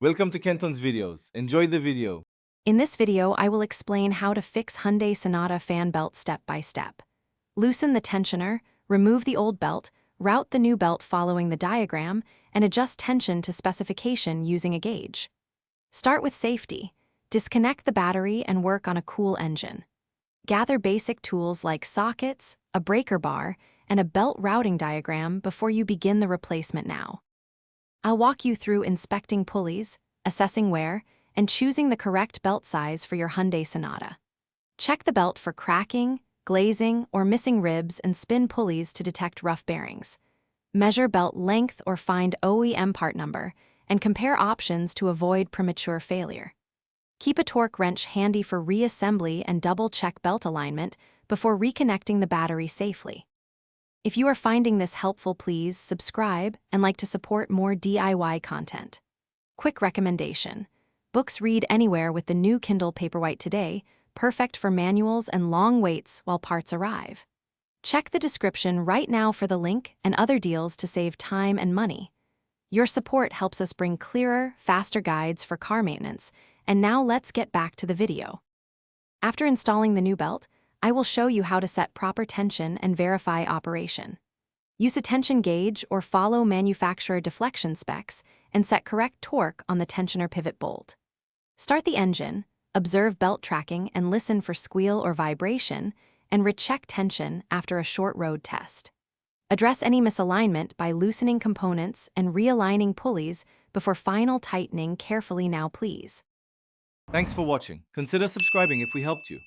Welcome to Kenton's videos. Enjoy the video. In this video, I will explain how to fix Hyundai Sonata fan belt step by step. Loosen the tensioner, remove the old belt, route the new belt following the diagram, and adjust tension to specification using a gauge. Start with safety. Disconnect the battery and work on a cool engine. Gather basic tools like sockets, a breaker bar, and a belt routing diagram before you begin the replacement now. I'll walk you through inspecting pulleys, assessing wear, and choosing the correct belt size for your Hyundai Sonata. Check the belt for cracking, glazing, or missing ribs and spin pulleys to detect rough bearings. Measure belt length or find OEM part number, and compare options to avoid premature failure. Keep a torque wrench handy for reassembly and double-check belt alignment before reconnecting the battery safely. If you are finding this helpful, please subscribe and like to support more DIY content. Quick recommendation: books read anywhere with the new Kindle Paperwhite today, perfect for manuals and long waits while parts arrive. Check the description right now for the link and other deals to save time and money. Your support helps us bring clearer, faster guides for car maintenance, and now let's get back to the video. After installing the new belt, I will show you how to set proper tension and verify operation. Use a tension gauge or follow manufacturer deflection specs and set correct torque on the tensioner pivot bolt. Start the engine, observe belt tracking and listen for squeal or vibration, and recheck tension after a short road test. Address any misalignment by loosening components and realigning pulleys before final tightening carefully now, please. Thanks for watching. Consider subscribing if we helped you.